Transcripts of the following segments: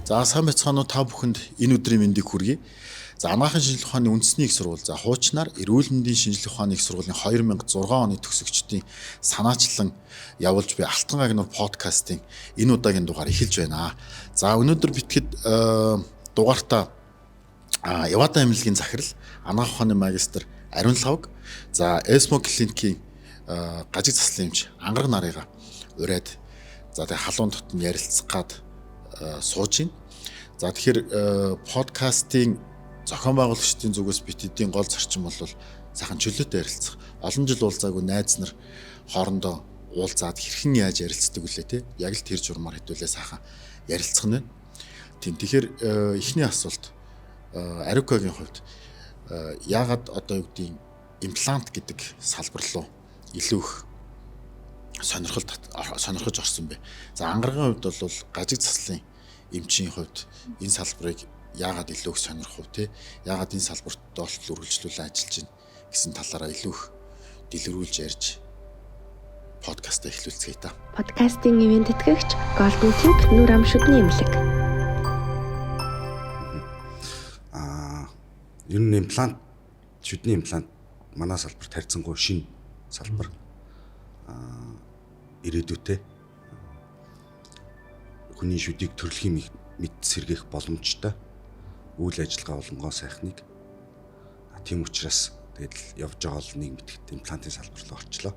За сайн байцгаана уу та бүхэнд энэ өдрийн мэндийг хүргэе. За анагаахын шинжилгээ ухааны үндэсний их сургууль. За хуучнаар эрүүл мэндийн шинжилгээ ухааны их сургуулийн 2006 оны төгсөгчдийн санаачлан явуулж буй Алтан гагнуур подкастын энэ удаагийн дугаар эхэлж байна. За өнөөдөр битгэд дугаартаа Явадан эмнэлгийн захирал анагаах ухааны магистр Ариун Лавг, за Эсмо клиникийн гажиг заслын эмч Ангар нарыгаа ураад за тэг халуун дотн ярилцах гад сууж байна. За тэгэхээр подкастын зохион байгуулагчдын зүгээс бит эдийн гол зарчим бол сайхан чөлөөтэй ярилцах. Олон жил уулзаагүй найз нар хоорондоо уулзаад хэрхэн яаж ярилцдаг вүлээ те. Яг л тэр журмаар хэдүүлээ сайхан ярилцах нь. Тэгэхээр эхний асуулт Ариукагийн хувьд яагаад одоо юу гэдгийг имплант гэдэг салбар руу илүү их сонирхож орсон бэ? За ангаргийн хувьд бол гажиг заслын эмчийн хувьд энэ салбарыг яагаад илүү их сонирхов те? Яагаад энэ салбарт доолтол үргэлжлүүлэн ажиллаж байна гэсэн талаараа илүү их дэлгэрүүлж ярьж подкастаа эхлүүлцгээе та. Подкастын ивент тэтгэгч Golden Tube нүр ам шүдний эмнэлэг. Ер нь имплант, шүдний имплант манай салбарт харьцангуй шинэ салбар. Ирээдүйтэй хүний шүдийг төрөлхийн мэд сэргээх боломжтой үйл ажиллагаа болонгоо сайхныг тийм учраас тэгэл явж байгаа л нэг мэдгэд имплантын салбар руу орчлоо.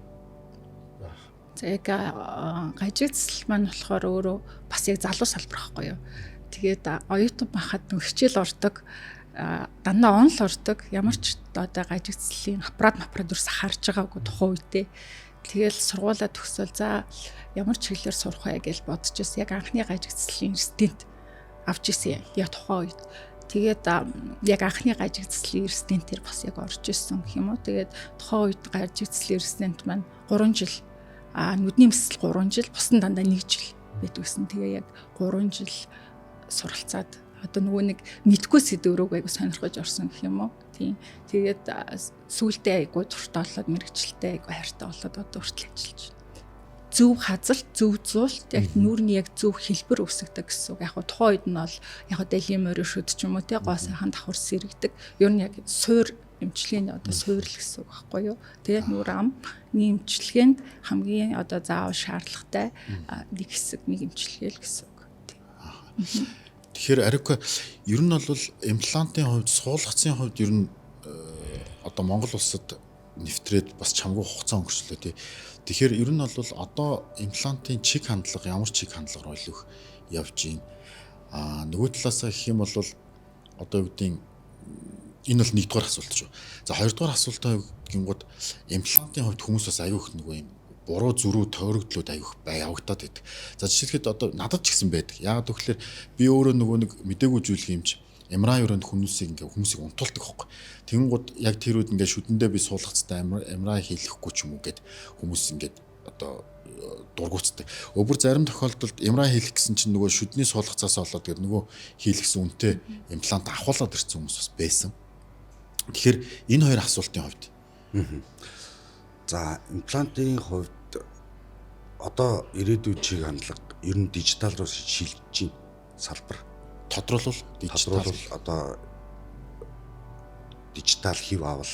За яг гажиг засал маань болохоор өөрөө бас яг залуу салбар байхгүй юу. Тэгээд оюутан байхад нэг хичээл ордог, дандаа онл ордог. Ямар ч одоо гажиг заслын аппарат дүрс харж байгаагүй тухайн үедээ. Тэгэл сургуулаа төгсөөл за ямар ч хэлээр сурах вэ гэж бодож байсан. Яг анхны гажиг заслын стент авч ирсэн яг тухайн үед. Тэгээд яг анхны гажиг заслын стентээр бас яг орж ирсэн гэх юм уу. Тэгээд тухайн үед гажиг заслын стент маань 3 жил нүдний мэсэл 3 жил, бусан дандаа 1 жил байдгүйсэн. Тэгээ яг 3 жил суралцаад одоо нөгөө нэг мэдгүй сэдв рүү айгу сонирхож орсон гэх юм уу. Тийм. Тэгээд сүүлдээ айгу дуртай болоод мэрэгчлээ айгу хайртай болоод одоо хүртэл ажиллаж байна. Зөв хазалт, зөв зуулт, яг нүрний яг зөв хэлбэр өсгдөг гэсэн үг. Яг хуу тухайн үед нь бол яг дэлхийн морин шүд ч юм уу те гоо сайхан давхар сэргдэг. Ер нь яг суур эмчилгээний одоо суурил гэсэн үг байхгүй юу. Тэгээ нүр амны эмчилгээнд хамгийн одоо заавал шаардлагатай нэг хэсэг нэг эмчилгээ л гэсэн үг. Тэгэхээр Ариука ер нь бол имплантын хувьд, суулгацын хувьд ер нь одоо Монгол улсад нэвтрээд бас чамгүй хугацаа өнгөрчлөө тий. Тэгэхээр ер нь бол одоо имплантын чиг хандлага ямар чиг хандлагаар ойлгох явж байна. Нөгөө талаасаа гэх юм бол одоо юу гэдгийг энэ бол нэгдүгээр асуулт шүү. За хоёрдугаар асуултаа гингууд имплантын хувьд хүмүүс бас аюу их нөгөө юм буруу зөрүү тойрогдлууд аюух явагдаад байдаг. За жишээлхэд одоо надад ч гэсэн байдаг. Яагаад гэвэл би өөрөө нөгөө нэг мдэггүй зүйлх юмч MRI өрөөнд хүмүүсийг унтуулдаг байхгүй. Тэнгууд яг тэр үед ингээд шүдэндээ би суулгацтай MRI хийлэхгүй ч юм уу гэд хүмүүс ингээд одоо дургуутдаг. Өөр зарим тохиолдолд MRI хийх гэсэн чинь нөгөө шүдний суулгацаас болоод тэгээд нөгөө хийлгсэн үнэтэй имплант авахуулаад ирсэн хүмүүс бас байсан. Тэгэхээр энэ хоёр асуултын хувьд. За имплантын хувьд одоо ирээдүйн чиг хандлага ер нь дижитал руу шилжиж байна салбар. Тодруулбал дижитал одоо дижитал хэв авал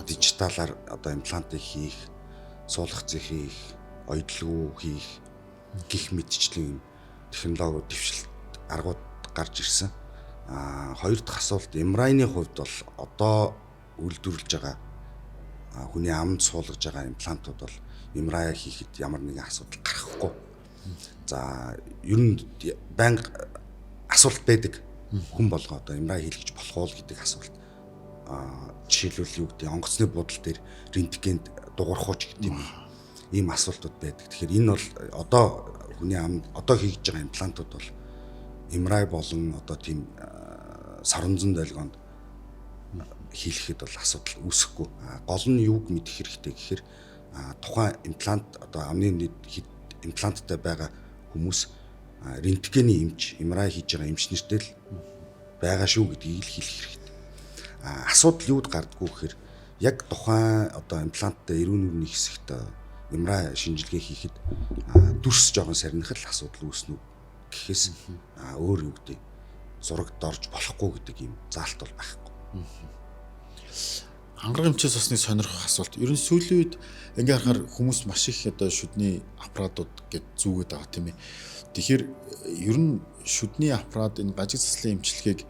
дижиталаар одоо имплантыг хийх, суулгацыг хийх, оёдлогоо хийх гих мэтчлийн технологи дэвшилт аргууд гарч ирсэн. Хоёр дахь асуулт MRI-ны хувьд бол одоо үйлдвэрлэж байгаа хүний амд суулгаж байгаа имплантууд бол MRI хийхэд ямар нэгэн асуудал гарахгүй. За ер нь банк асуулт байдаг. Хүн болгоо одоо MRI хийлгэж болох уу гэдэг асуулт. Жишээлбэл юу гэдэг онгоцны буудал дээр рентгенд дуурахууч гэдэг ийм асуултууд байдаг. Тэгэхээр энэ бол одоо хүний амд одоо хийж байгаа имплантууд бол MRI болон одоо тийм саранзан долгионд хийлгэхэд бол асуудал үүсэхгүй. Гол нь юуг мэдэх хэрэгтэй гэхээр тухайн имплант одоо амны импланттай байгаа хүмүүс рентгений эмч, MRI хийж байгаа эмч нартай л байгаа шүү гэдгийг л хэлэх хэрэгтэй. Асуудал юуд гардггүй гэхээр яг тухайн одоо импланттай эрүүн нүрийн хэсэгт MRI шинжилгээ хийхэд дүрс жоохон сарних л асуудал үүснэ гэхээс өөр юу гэдэг зурагт орж болохгүй гэдэг юм заалт бол байхгүй. Ангараг эмчээс басны сонирхох асуулт. Ер нь сүүлийн үед ингээ харахаар хүмүүс маш их одоо шүдний аппаратууд гэд зүүгээд байгаа тийм ээ. Тэгэхээр ер нь шүдний аппарат энэ гажиг цэцлийн эмчилгээг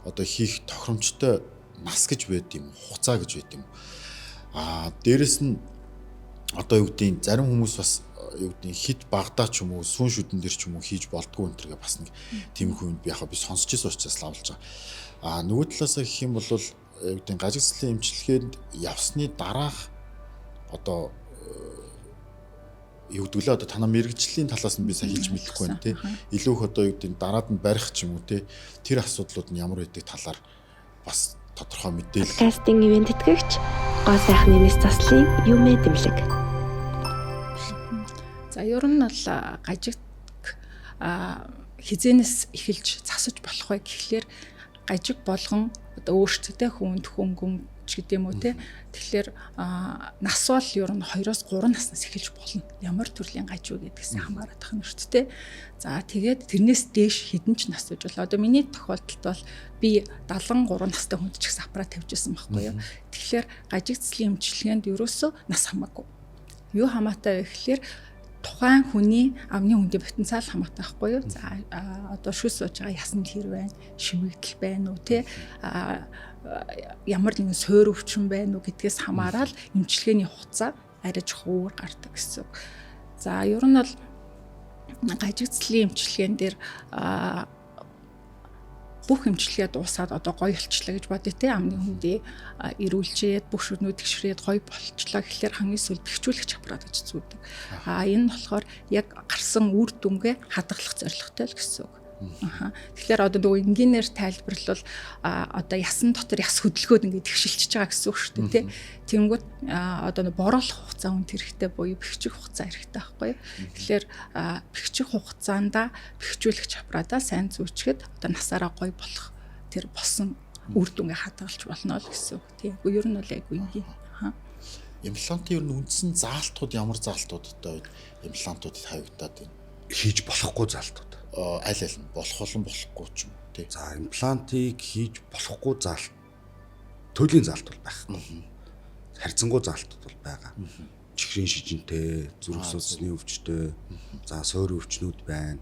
одоо хийх тохиромжтой нас гэж байд юм, хугацаа гэж байд юм. Дээрэс нь одоо юу гэдэг зарим хүмүүс бас юу гэдэг хит багтаа ч юм уу сүүн шүдэн дээр ч юм уу хийж болдгоо энэ төргээ бас нэг тиймэрхүү юм би яхаа би сонсч ирсэн учраас лавлж байгаа. Нөгөө талаас гэх юм бол юу гэдэг гажиг цэцлийн эмчилгээнд явсны дараах одоо юу гэдэг лээ одоо танаа мэрэгжлийн талаас нь би сайн хэлж мэдэхгүй байна тий. Илүү их одоо юу гэдэг дараад нь барих ч юм уу тий. Тэр асуудлууд нь ямар байдаг талаар бас тодорхой мэдээлэл. Подкастинг ивент тэтгэгч гоо сайхны мэс заслын юм эдэмлэг. За ер нь бол гажиг хизэнээс эхэлж засаж болох вэ гэхлээр гажиг болгон одоо өөрсдөө хүнд хөнгөмж гэдэг юм уу те. Тэгэхээр нас бол ер нь 2-3 наснаас эхэлж болно. Ямар төрлийн гажиг гэдгээс хамаарат байх нь шүү дээ. За тэгээд тэрнээс дээш хэдэн ч нас гэж бол одоо миний тохиолдолд бол би 73 настай хүнд ч гэсэн аппарат тавьжсэн байхгүй юу. Тэгэхээр гажиг цэцлийн эмчилгээнд ерөөсөө нас хамаагүй. Юу хамаатай вэ гэхлээр тухайн хүний амны хүндийн потенциал хамаатай байхгүй юу. За одоо шүс сууж байгаа ясны хэр байна, шивэгдэл байна уу те ямар нэгэн суур өвчин байна уу гэдгээс хамаарал эмчилгээний хугацаа арай жоохон өөр гардаг гэсэн. За ер нь бол гажиг цэцлийн эмчилгээн дээр бүх эмчилгээ дуусаад одоо гоё болчлаа гэж бодъё те амны хүндээ эрүүлжээд бүх шүднүүд тэгшрээд гоё болчлаа гэхэлэр хамгийн сүүл бэхжүүлэгч аппарат гэж зүүдэг. Энэ болохоор яг гарсан үр дүнгээ хадгалах зорилготой л гэсэн үг. Тэгэхээр одоо нөгөө энгийнээр тайлбарлал одоо ясан дотор яс хөдөлгөөд ингээд тэгшилчж байгаа гэсэн үг шүү дээ тий. Тэнгүүд одоо боруулах хугацаа үнд хэрэгтэй буюу бэхжих хугацаа хэрэгтэй байхгүй юу. Тэгэхээр бэхжих хугацаанда бэхжүүлэгч аппаратаа сайн зүүчгээд одоо насаараа гоё болох тэр болсон үр дүнгээ хадгалж болно л гэсэн үг тий. Ер нь бол айгүй энгийн. Имплантын ер нь үндсэн заалтууд ямар заалтуудтай имплантуудад тавигдаад байна? Хийж болохгүй заалтууд. Аль аль нь болох болон болохгүй ч юм тий. За имплантыг хийж болохгүй заалт төлөлийн заалт бол байхгүй. Харьцангуй заалтууд бол байгаа. Чихрийн шижинтэй, зүрх судасны өвчтэй, за суур өвчнүүд байна.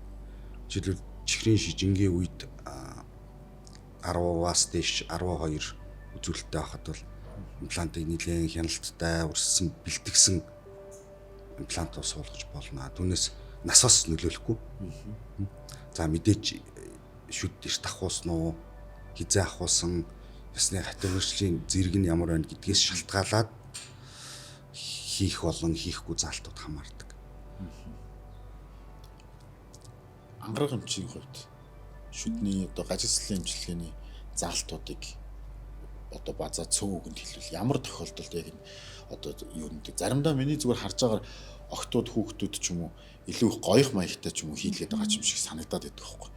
Жишээлбэл чихрийн шижингийн үед 10-аас дээш 12 үзүүлэлттэй байхад бол имплантыг нэлээд хяналттай, урссан, бэлтгэсэн имплант суулгаж болно. Түүнээс насаас нөлөөлөхгүй. За мэдээч шүд дэш давхуулсан уу, хизээ ахуулсан, ясны хатамжлын зэрэг нь ямар байна гэдгээс шалтгаалаад хийх болон хийхгүй заалтууд хамаардаг. Ангараг эмчийн хувьд шүдний одоо гажиг цэцлийн эмчилгээний заалтуудыг одоо базаа цөөн үгэнд хэлвэл ямар тохиолдолд яг энэ одоо юу нэ заримдаа миний зүгээр харж байгаа охтууд хүүхдүүд ч юм уу илүү их гоёх маягтай ч юм уу хийлгээд байгаа юм шиг санагдаад байдаг байхгүй.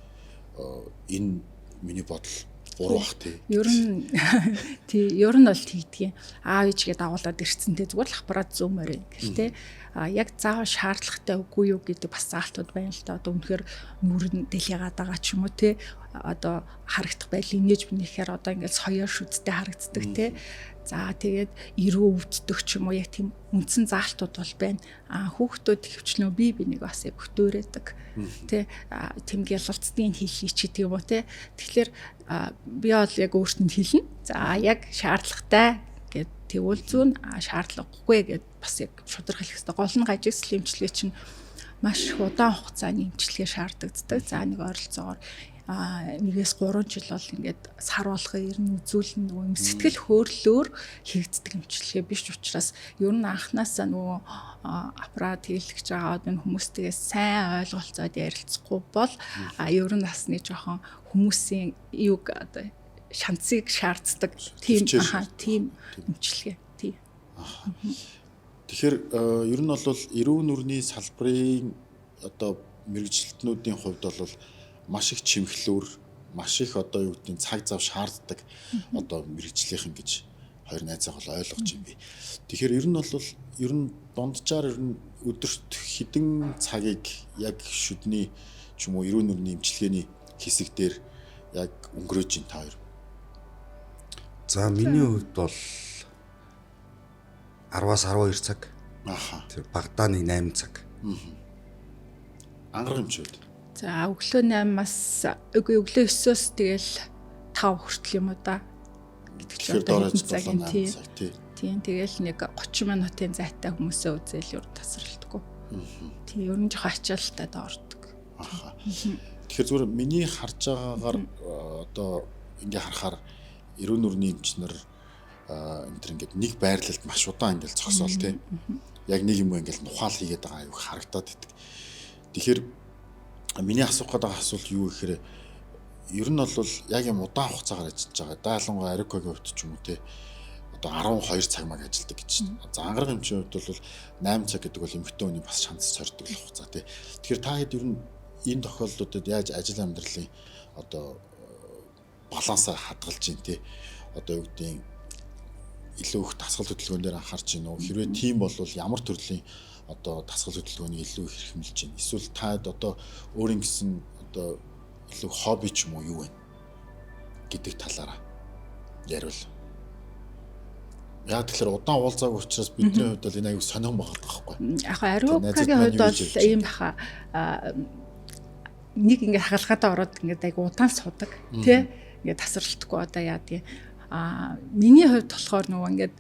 Энэ миний бодол буруу бах тий. Ер нь ер нь бол тэгдэг юм. Аав ээжгээ дагуулад ирсэн те зүгээр л аппарат зүүмээр гэхдээ яг заавал шаардлагатай үгүй юу гэдэг бас заалтууд байна л да. Одоо үнэхээр нүрэн дэлийгаад байгаа ч юм уу те одоо харагдах байл инээж бинэхээр одоо ингээд соёо шүдтэй харагддаг те. За тэгээд эрүү өвддөг ч юм уу яг тийм үндсэн заалтууд бол байна. Хүүхдүүд хөвчлөө би нэг бас өгтөөрөөдөг. Тэ тэмгээл луцдгийн хийх ч гэдэг юм уу те. Тэгэхээр би бол яг өөртөнд хэлнэ. За яг шаардлагатай гэд тэгвэл зүүн шаардлагагүй гэд бас яг шударга хэлэх хэрэгтэй. Гол нь гажиг цэцлийн эмчилгээ чинь маш удаан хугацааны эмчилгээ шаарддаг. За нэг ойролцоогоор 1-3 жил бол ингээд сар болгоо ирнэ үзүүлэн нөгөө сэтгэл хөдлөлөөр хийгддэг эмчилгээ биш учраас ер нь анханасаа нөгөө аппарат хийлгэж байгаа энэ хүмүүстэйгээ сайн ойлголцоод ярилцахгүй бол ер нь насны жоохон хүмүүсийн юг одоо шанцыг шаарддаг тийм эмчилгээ тийм. Тэгэхээр ер нь бол эрүүл нүрийн салбарын одоо мэрэгжилтнүүдийн хувьд бол маш их чимхлүүр, маш их одоо юу гэдэг цаг зав шаарддаг одоо мэрэгжлийнхэн гэж хоёр найзаа бол ойлгож юм би. Тэгэхээр ер нь дунджаар ер нь өдөрт хэдэн цагийг яг шүдний ч юм уу эрүүл нүрийн эмчилгээний хэсэг дээр яг өнгөрөөж ин та хоёр? За миний хувьд бол 10-аас 12 цаг. Аха. Тэр багадаа нэг 8 цаг. Ангараг эмчүүд. За өглөө 8-аас өглөө 9-өөс тэгэл 5 хүртэл юм уу да. Тэгэхээр доорож болоо 8 цаг тий. Тийм тэгэл нэг 30 минутын зайтай хүмүүсээ үзэл ер тасралтгүй. Тийм ер нь жоохон ачаалттай доордог. Аха. Тэгэхээр зүгээр миний харж байгаагаар одоо ингээ харахаар эрүүл нүрийн эмчнэр энэ төр ингээд нэг байрлалд маш удаан ингээл зогсоол тий. Яг нэг юм ингээл ухаал хийгээд байгаа аюу харагдаад идэг. Тэгэхээр миний асуух гэдэг асуулт юу гэхээр ер нь бол яг юм удаан хугацаагаар ажиллаж байгаа. Даалангуй Арикогийн хувьд ч юм уу тий. Одоо 12 цаг маг ажилладаг гэж байна. За ангараг эмчийн хувьд бол 8 цаг гэдэг бол эмэгтэй хүний бас шанс сордог хугацаа тий. Тэгэхээр та хэд ер нь энэ тохиолдлуудад яаж ажил амьдралын одоо балансаа хадгалж байна тий. Одоо юу гэдгийг илүү их дасгал хөдөлгөөн дээр анхаарч байна уу? Хэрвээ тийм бол ямар төрлийн одоо дасгал хөдөлгөөнийг илүү их хэрхэмлэж байна? Эсвэл таад одоо өөрийн гэсэн одоо илүү хобби ч юм уу юу вэ гэдэг талаараа яриул. Яа тэгэхээр удаан уулзаагүй учраас бидний хувьд бол энэ аюу сонирхол байгаа байхгүй. Яг Арикогийн хувьд бол ийм баха нэг ингээд хагалгаадаа ороод ингээд аюу удаан суудаг тий. Ингээд тасралтгүй одоо яадгийг миний хувьд болохоор нөгөө ингээд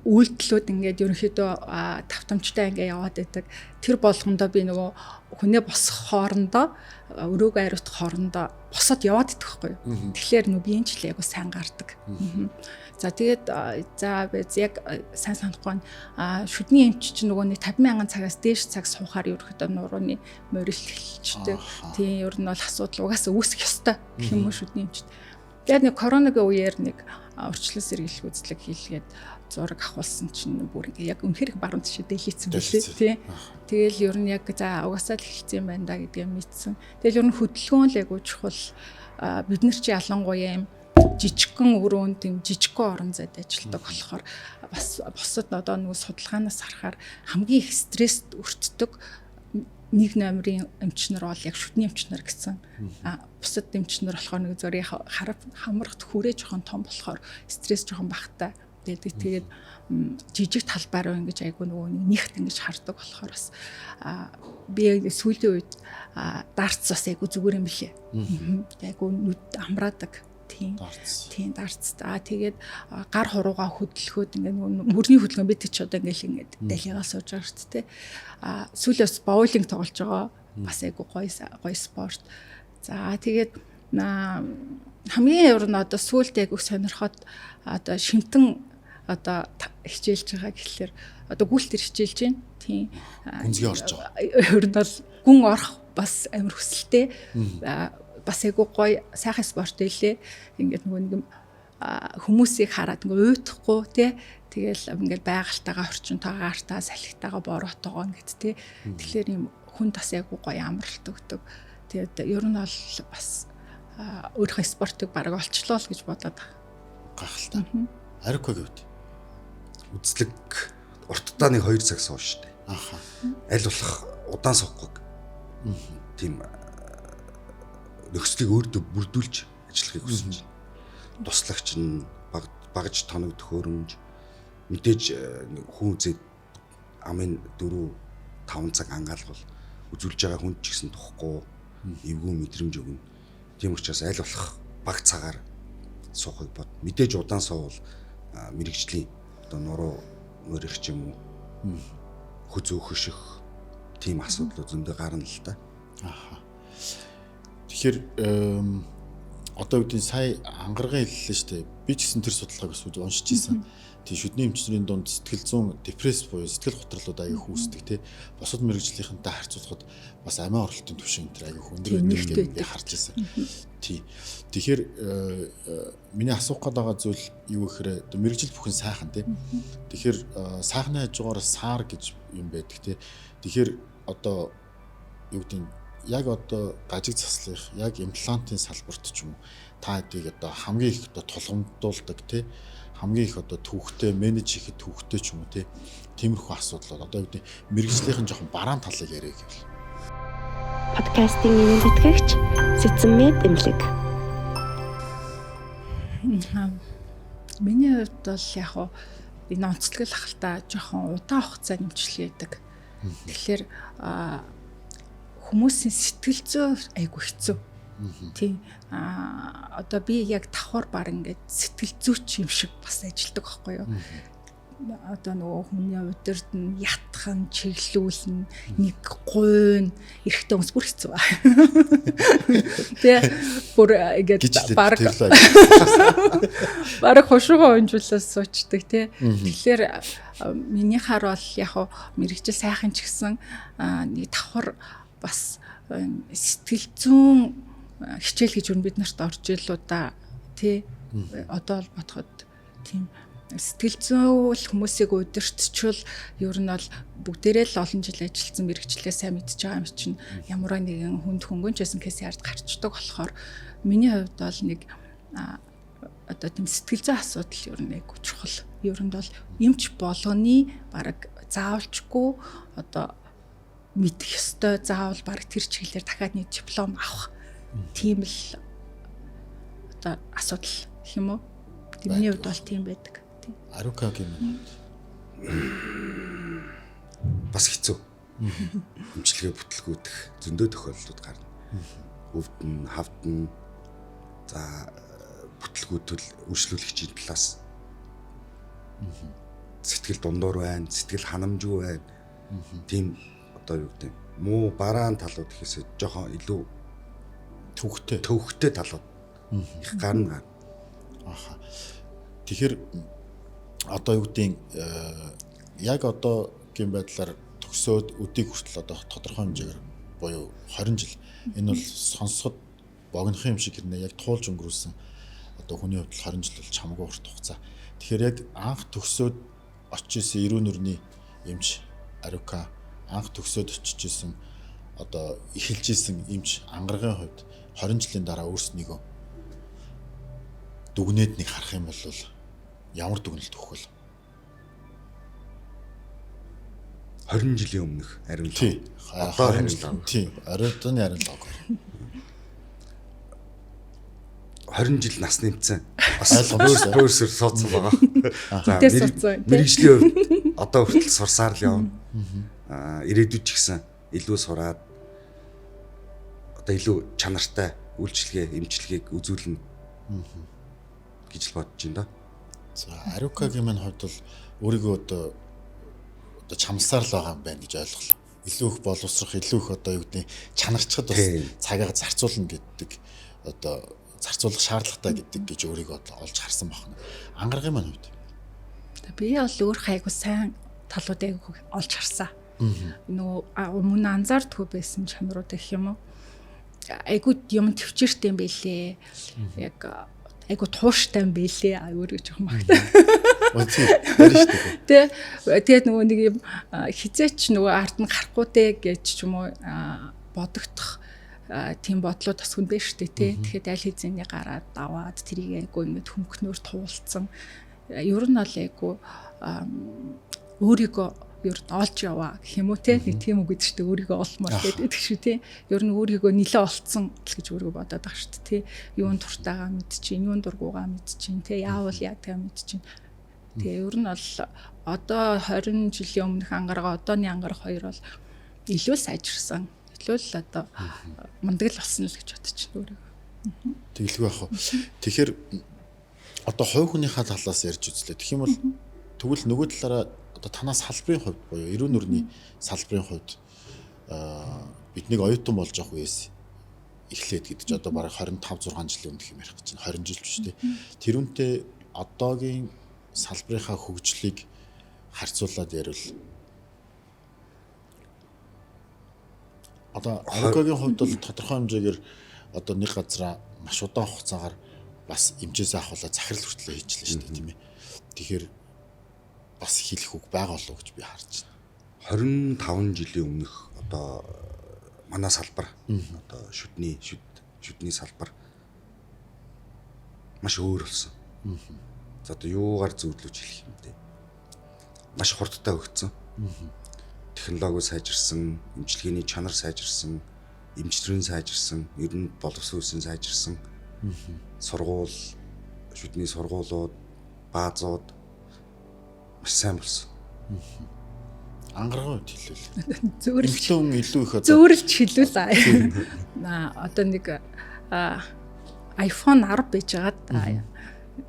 үйлдэлүүд ингээд ерөнхийдөө тавтамжтай ингээд яваад байдаг. Тэр болгондоо би нөгөө хүнээ босох хоорондоо өрөөгөө ариутгах хоорондоо босоод яваад идэх байхгүй юу. Тэгэхээр нөгөө биеийн ч л яг сайн гардаг. За тэгээд за яг сайн санахгүй шүдний эмч чинь нөгөө нэг 50,000 цагаас дээш цаг суухаар ерөөхдөө нурууны морилтэлчтэй. Тийм ер нь бол асуудал угаасаа үүсэх ёстой гэх юм уу шүдний эмчт. Тэгээд нэг коронагийн үеэр нэг урьдчилан сэргийлэх үзлэг хийлгээд зураг авахулсан чинь бүр ингээ яг үнэхээр баруун тишээ дэлгэцсэн билээ тий. Тэгэл ер нь яг за угаасаа л хэлсэн юм байна да гэдгийг мэдсэн. Тэгэл ер нь хөдөлгөөн л айгуу чухал. Бид нар чи ялангуяа юм жижигхэн өрөөнд юм жижигхэн орон зайд ажилладаг болохоор бас бусад одоо нэг судалгаанаас харахаар хамгийн их стресст өртдөг нэг номерын эмчнэр бол яг шүтний эмчнэр гэсэн. Бусад эмчнэр болохоор нэг зөрийн хамрахт хүрээ жоохон том болохоор стресс жоохон багтай байдаг. Тэгээд жижиг талбай руу ингэж айгу нөгөө нэгт ингэж хардаг болохоор бас би сүүлийн үед дартс бас айгу зүгээр юм билээ. Айгу нүд амраадаг. Тийм дартс. Тэгээд гар хуруугаа хөдөлгөөд ингээ мөрний хөдөлгөөн бид ч одоо ингээ дэлхийгаа сууж байгаа шүү дээ. Сүүлээс боулинг тоглож байгаа. Бас айгу гоё спорт. За тэгээд хамгийн ер нь одоо сүүлд айгу сонирхоод одоо шимтэн одоо хичээлж байгаа гэхэлэр одоо гүйлтэр хичээлж байна. Тийм. Гүнзгий орж байгаа. Ер нь бол гүн орох бас амар хүсэлтэй. Бас айгу гоё сайхан спорт байлээ. Ингээд нөгөө нэг хүмүүсийг хараад ингээ уйтахгүй тий. Тэгэл ингээл байгальтайгаа орчинтойгоо артаа салхитайгаа бороотойгоо ингээд тий. Тэгэхээр юм хүн тас айгу гоё амралт өгдөг. Тэгээд ер нь бол бас өөрийнхөө спортыг бараг олчлоо л гэж бодоод гахалтай. Арикогийн үед Үзлэг уртдаа нэг 2 цаг сууж штэ. Аха. Аль болох удаан суухгүй. Тийм нөхцөлийг өөртөө бүрдүүлж ажиллахыг хүсэж байна. Туслагч нь багаж тоног төхөөрөмж мэдээж хүн үзээд амын 4-5 цаг ангаалгал үзүүлж байгаа хүнд ч гэсэн тухгүй эвгүй мэдрэмж өгнө. Тийм учраас аль болох бага цагаар суухыг бод. Мэдээж удаан суувал мэрэгжлийн одоо нуруу мөрөх ч юм уу хөз өөхөшөх тийм асуудал зөндөө гарна л та. Аха. Тэгэхээр одоо үүдийн сая ангаргийн хэллээ шүү дээ. Би ч гэсэн тэр судалгааг бас уншиж ирсэн. Тийм шүдний эмчнэрийн дунд сэтгэл зүйн депресс буюу сэтгэл готрлууд аяг хүүсдэг тий. Бусад мэрэгжлийнхэнтэй харьцуулахад бас амиа оролтын түвшин тэр аяг өндөр байдаг гэж харж ирсэн. Тий. Тэгэхээр миний асуух гээд байгаа зүйл юу гэхээр мэрэгжил бүхэн сайхан тий. Тэгэхээр сайхны хажуугаар саар гэж юм байдаг тий. Тэгэхээр одоо юу гэдэг яг одоо гажиг заслах яг имплантын салбарт ч юм уу та хэдийг одоо хамгийн их одоо тулгамдуулдаг тий хамгийн их одоо түүхтэй менеж хийхэд түүхтэй ч юм уу тий тиймэрхүү асуудал бол одоо юу гэдэг мэрэгжлийнхэн жоохон бараан талыг яриа гэвэл Подкастын нэвэн тэтгэгч Сэцмэд Эмлэг. Миний хувьд бол яг хуу энэ онцлог ахaltaа жоохон удаан хугацаа нэмчлээ гэдэг. Тэгэхээр хүмүүсийн сэтгэл зүй айгүй хэцүү. Тийм одоо би яг давхар баг ингээд сэтгэл зүйч юм шиг бас ажилладаг байхгүй юу? Одоо нөгөө хүний удирд нь ятхан, чиглүүлнэ, нэг гуйн, эрэхтэй хүмүүс бүр хэцүү. Тэгээ бүр ингээд баг хошуугаа унжуулаад суучдаг тий. Тэгэхээр миний хар бол яг хуу мэрэгжил сайхан ч гэсэн нэг давхар бас сэтгэл зүүн хичээл гэж бид нарт орж ирлээ да тий. Одоо л бодоход тийм сэтгэл зүйн хүмүүсийг удирдчвал ер нь бол бүгдээрээ л олон жил ажилласан мэрэгчлээ сайн мэдж байгаа юм чинь ямар нэгэн хүнд хөнгөнчсэн кейс ярд гарчдаг болохоор миний хувьд бол нэг одоо тийм сэтгэл зүйн асуудал ер нь айгу чухал. Ер нь бол эмч болгоны баг заавалчгүй одоо мэдэх ёстой заавал баг тэр чиглэлээр дахиад нэг диплом авах тийм л одоо асуудал гэх юм уу? Миний хувьд бол тийм байдаг. Аруукагийн бас хэцүү. Эмчилгээ бүтлгүүдэх зөндөө тохиолдлууд гарна. Өвдөн, хавдан за бүтлгүүдэл үйлчлүүлэгчийн талаас сэтгэл дундуур байна, сэтгэл ханамжгүй байна. Тийм одоо юу гэдэг муу бараан талууд гэхээсээ жоохон илүү төвхтэй талууд их гарна. Аха. Тэгэхээр одоо юу гэдэг яг одоогийн байдлаар төгсөөд өдийг хүртэл одоо тодорхой хэмжээгээр буюу 20 жил энэ бол сонсоход богинохон юм шиг хэрнээ яг туулж өнгөрүүлсэн одоо хүний хувьд 20 жил бол чамгүй урт хугацаа. Тэгэхээр яг анх төгсөөд очижсэн 90 нүрний эмч Арука анх төгсөөд очижсэн одоо эхэлжсэн эмч ангаргийн хувьд 20 жилийн дараа өөрснийгөө дүгнээд нэг харах юм бол ямар дүгнэлт өгөх вэ? 20 жилийн өмнөх ариун тий. Одоо хариулт. Тий. Ариутны хариулт. 20 жил нас нэмсэн. Бас өөрсөр суудсан байгаа. За мэрэгжлийн хувьд одоо хүртэл сурсаар л явна. Ирээдүйд ч гэсэн илүү сураад одоо илүү чанартай үйлчлэгээ, эмчилгээг үзүүлнэ гэж л бодож байна да. За Аруукагийн маань хувьд бол өөрийгөө одоо чамласаар л байгаа юм байна гэж ойлголоо. Илүү их боловсрох, илүү их одоо юу гэдэг чанарчхад бас цагаа зарцуулна гэдэг одоо зарцуулах шаардлагатай гэдэг гэж өөрийгөө олж харсан байна. Ангаргийн маань хувьд. Би бол өөр хайгуу сайн талуудыг олж харсан. Нөгөө өмнө анзаардгүй байсан чанарууд гэх юм уу? Айгуу юм төвчээртэй юм байлээ. Яг айгу тууштай юм бэлээ өөрөө жоохон магтаа. Тэгээд нөгөө нэг юм хизээч нөгөө ард нь гарахгүй дээ гэж ч юм уу бодогдох тийм бодлууд бас хүн байна шүү дээ тий. Тэгэхэд аль хэзээний гараад даваад тэрийг айгу ингэж хөмкнөөр туулцсан. Ер нь бол айгу өөрийгөө ер нь олж яваа гэх юм уу те нэг тийм үг гэдэг чинь өөрийгөө олмоор гэдэг шүү те ер нь өөрийгөө нилээ олцсон гэж өөрийгөө бодоод байгаа шүү те юун туртаагаа мэдчихээн юун дургуугаа мэдчихээн те яавал яадгаа мэдчихээн тэгээ ер нь бол одоо 20 жилийн өмнөх ангаргаа одооны ангарах хоёр бол илүү сайжирсан илүү л одоо мундаг л болсон л гэж бодож байна өөрийгөө тэгэлгүй яах вэ тэгэхээр одоо хувь хүнийхээ талаас ярьж үзлээ тэгэх юм бол тэгвэл нөгөө талаараа одоо танаас салбарын хувьд буюу 90 нүрний салбарын хувьд биднийг оюутан болж явах үеэс эхлээд гэдэг чинь одоо бараг 25 6 жилийн өмнөх юм ярих гэж байна 20 жил биш үү тэрүүнтэй одоогийн салбарынхаа хөгжлийг харьцуулаад ярил одоо Аруукагийн хувьд бол тодорхой хэмжээгээр одоо нэг газараа маш удаан хугацаагаар бас эмчээс авахлаа захирал хүртлээ хийжлээ шүү дээ тийм ээ тэгэхээр бас хэлэх үг байгаа болов уу гэж би харж байна. 25 жилийн өмнөх одоо манай салбар одоо шүдний салбар маш өөр болсон. За одоо юугаар зөвлөж хэлэх юм бэ? Маш хурдтай өгцөн. Технологи сайжирсан, эмчилгээний чанар сайжирсан, эмчнэрийн сайжирсан, ер нь боловсон үеийн сайжирсан. Сургууль, шүдний сургуулиуд, баазууд маш сайн болсон. Ангаргаа үед хэлвэл. Зөөрлж Эмхтэн илүү их зөөрлж хэлвэл одоо нэг iPhone 10 байж байгаад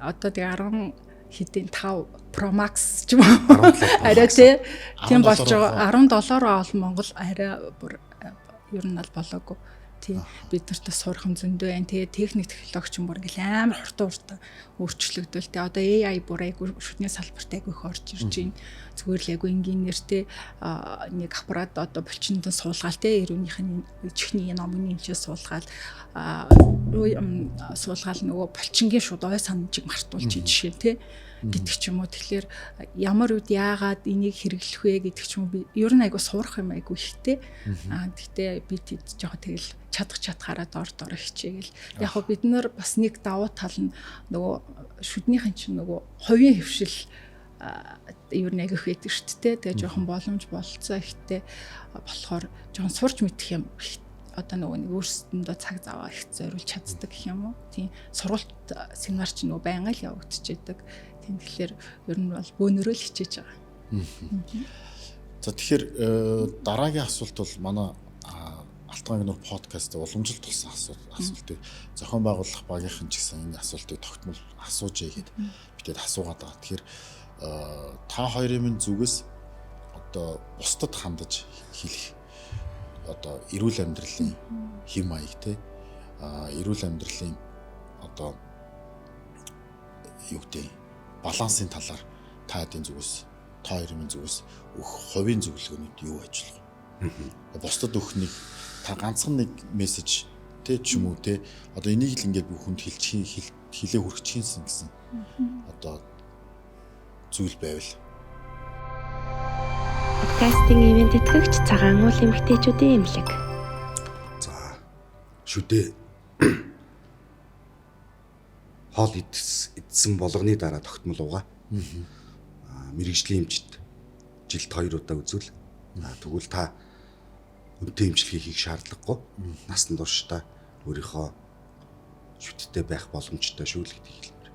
одоо тэг 10 хэдийн 5 Pro Max ч юм уу арай тийм болж байгаа 17-оо ол Монгол арай бүр ер нь бол болоогүй. Тийм бид нарт сурах юм зөндөө байна. Тэгээ техник технологи ч юм бүр ингээл амар хурдан өөрчлөгдөл. Тэгээ одоо AI бүр айгүй шүдний салбарт айгүй их орж ирж байна. Зүгээр л айгүй инженертэй нэг аппарат одоо булчинд суулгаал те эрүүнийхний чихний номын хэмжээ суулгаал суулгаал нөгөө булчингийн шууд ой санджиг мартуулж жишээ те гэдэг ч юм уу. Тэгэхээр ямар үед яагаад энийг хэрэглэх вэ гэдэг ч юм уу. Ер нь айгүй сурах юм айгүй ихтэй. Гэхдээ бид жоохон тэгэл чадхаараа дор хичээгээл. Яг хөө бид нар бас нэг давуу тал нь нөгөө шүднийхэн чинь нөгөө хувийн хөвшил ер нь айгүйх байдаг шүү дээ. Тэгээ жоохон боломж болцоо ихтэй болохоор жоохон сурч мэдэх юм одоо нөгөө нэг өөрсдөндөө цаг зав их зориулж чаддаг гэх юм уу. Тийм сургалт семинар ч нөгөө байнга л явагдчихэдэг. Тийм тэгэхээр ер нь бол бөөнөрөө л хичээж байгаа. За тэгэхээр дараагийн асуулт бол манай Алтан агнуур подкаст уламжилт болсон асуулт. Зохион байгуулах багийнхан ч гэсэн энэ асуултыг тогтмол асууж игээд бидэд асуугаад байгаа. Тэгэхээр та хоёрын зүгээс одоо бусдад хандаж хэлэх одоо эрүүл амьдралын хэм маяг те эрүүл амьдралын одоо юу гэдэг балансын талаар та хэдийн зүгээс та хоёрын зүгээс хувийн зөвлөгөөнүүд юу ажиллах вэ? Бусдад өгөх нэг та ганцхан нэг мессеж тэ ч юм уу те одоо энийг л ингээд би хүнд хэлээ хүрчихсэн гэсэн одоо зүйл байвал Подкастинг ивент итгэгч цагаан уул эмэгтэйчүүдийн эмнэлэг. За шүдээ хоол идсэн болгоны дараа тогтмол уугаа. Мэргэжлийн эмчит жилд 2 удаа үзвэл тэгвэл та үнэтэй эмчилгээ хийх шаардлагагүй. Насанд туршдаа өөрийнхөө шүдтэй байх боломжтой шүү л гэдгийг хэлмээр.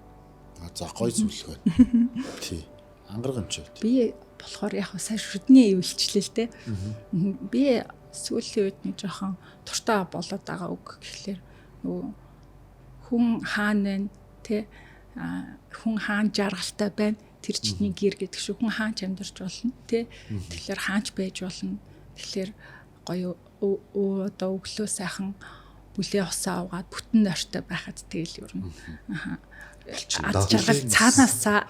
За гой зүйл байна. Тий. Ангараг юм чи. Би болохоор яг сайн шүдний ивэлчлээ л те. Би сүүлийн үед нэг жоохон туртаа болоод байгаа үг гэхлээр нөгөө хүн хаана байна те хүн хаан жаргалтай байна тэр чиний гэр гэдэг шүү. Хүн хаанч амьдарч болно те. Тэгэхээр хаанч байж болно. Тэгэхээр гоё одоо өглөө сайхан бүлээ усаа угаад бүтэн нойртой байхад тэгэл ер нь ад жаргал цаанаасаа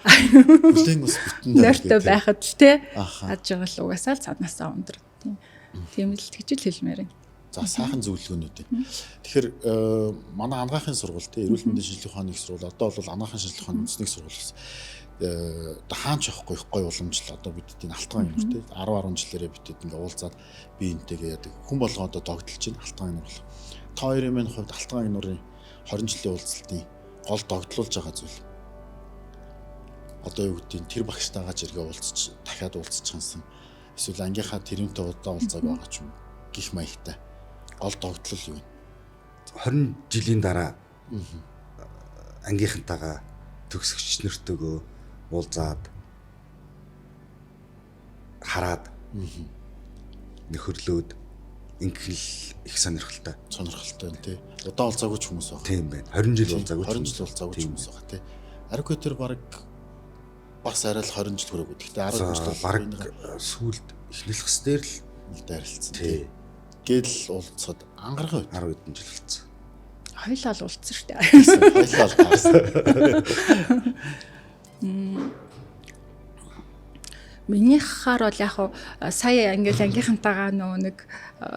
бүлээн ус бүтэн нойртой байхад л те ад жаргал угаасаа л цаанаасаа ундрах тийм л тэгж л хэлмээр байна. За сайхан зөвлөгөөнүүд. Тэгэхээр манай анагаахын сургууль те эрүүл мэндийн шинжилгээ ухааны их сургууль одоо бол анагаахын шинжилгээ ухааны үндэсний сургууль гэсэн. Одоо хаанч явахгүй гой уламжлал одоо бидний алтан агнуур те 10 жилээрээ бидэд ингээ уулзаад би энтэйгээ яадаг хүн болгоо одоо догдолж байна алтан агнуур. Та хоёрын минь хувьд алтан агнуурын 20 жилийн уулзалтын гол догдлуулж байгаа зүйл. Одоо юу гэдгийг тэр багштайгаа зэрэг уулзч дахиад уулзчихсан. Эсвэл ангийнхаа тэрүүнтэй удаа уулзааг байгаа ч юм гих маягтай. Гол догдлол юу вэ? 20 жилийн дараа ангийнхантайгаа төгсөгч нартойгөө уулзаад хараад нөхөрлөөд ингээл их сонирхолтой. Сонирхолтой байна тий. Удаа уулзаагүй ч хүмүүс байна. Тийм байна. 20 жил уулзаагүй. 20 жил уулзаагүй ч хүмүүс байна тий. Ариг тэр баг бас арай л 20 жил хүрээгүй. Гэхдээ 10 жил баг сүүлд эхлэх хэсээр л дайралцсан тий. Гэл уулзахад ангаргаа 10 хэдэн жил болсон. Хоёлаа л уулзсан шүү дээ. Хоёлаа л таарсан. Минийхаар бол яг сая ингээл ангийнхантайгаа нөгөө нэг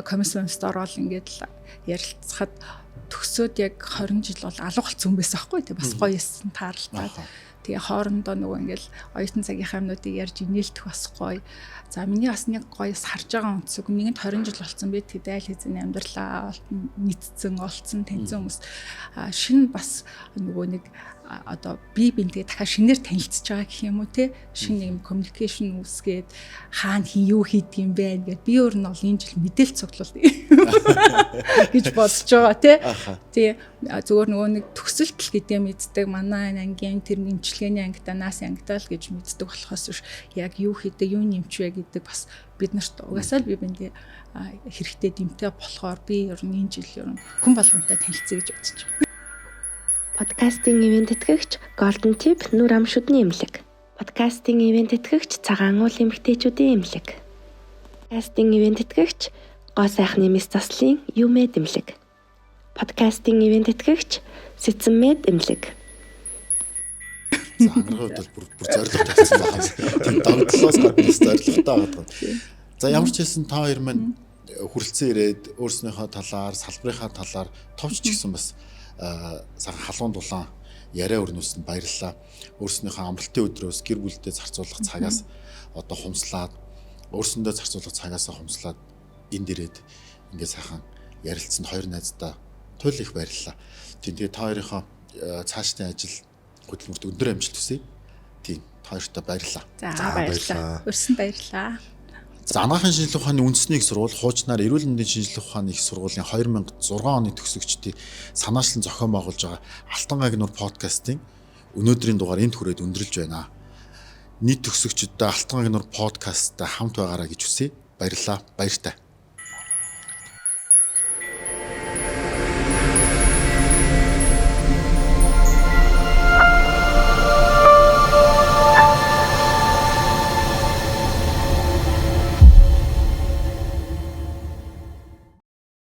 комиссионст ороод ингээд ярилцахад төгсөөд яг 20 жил бол алга болсон байсан байхгүй тий бас гоё эссэн таарлаа. Тэгээ хоорондоо нөгөө ингээл оюутан цагийнхаа юмнуудыг ярьж инээлтэх бас гоё. За миний бас нэг гоёс харж байгаа өнцөг нэгэнд 20 жил болсон би тэгээд айл хэзээ амьдралаа нийцсэн олцсон тэнцэн хүмүүс шинэ бас нөгөө нэг одоо бие биендээ дахиад шинээр танилцж байгаа гэх юм уу те шинэ юм communication үүсгээд хаана юу хийдэг юм бэ гэдээ би өөр нь бол энэ жил мэдээлэл цуглуул гэж бодож байгаа те. Тэгээ зөвөр нөгөө нэг төгсөлтөл гэдэг мэддэг манай ангийн тэр нэмчилгээний ангидаа нас ангидаа л гэж мэддэг болохоос биш яг юу хийдэг юу нэмчвэ гэдэг бас бид нарт угаасаа л бие биендээ хэрэгтэй дэмтэй болохоор би ер нь энэ жил ер нь хүн болгонтой танилцъя гэж бодож байна. Подкастын ивент тэтгэгч Golden Tip нүр ам шүдний эмнэлэг. Подкастын ивент тэтгэгч цагаан уул эмэгтэйчүүдийн эмнэлэг. Подкастын ивент тэтгэгч гоо сайхны мис заслын Юмэд эмнэлэг. Подкастын ивент тэтгэгч Сэцэнмэд эмнэлэг. За хангахад бол бүр зорилго тавьсан байна. Тийм дагдлоос гадна зорилготой байгаа. За ямар ч хэлсэн та хоёр маань хүрэлцэн ирээд өөрснийхөө талаар, салбарынхаа талаар товч ч гэсэн бас сархан халуун дулаан яриа өрнүүлсэнд баярлалаа. Өөрснийхөө амралтын өдрөөс гэр бүлдээ зарцуулах цагаас одоо хумслаад өөрсөндөө зарцуулах цагаас хумслаад энд ирээд ингээд сайхан ярилцсанд хоёр найздаа туйл их баярлалаа. Тийм тэгээ та хоёрынхоо цаашдын ажил хөдөлмөрт өндөр амжилт хүсье. Тийм та хоёртаа баярлалаа. За баярлалаа. Өрсөн баярлалаа. За анагаахын шинжилгээ ухааны үндэсний их сургууль хуучнаар эрүүл мэндийн шинжилгээ ухааны их сургуулийн 2006 оны төгсөгчдийн санаачлан зохион байгуулж байгаа Алтан гагнуур подкастын өнөөдрийн дугаар энд хүрээд өндөрлж байна. Нийт төгсөгчдөө Алтан гагнуур подкасттай хамт байгаарай гэж хүсье. Баярлалаа. Баяртай.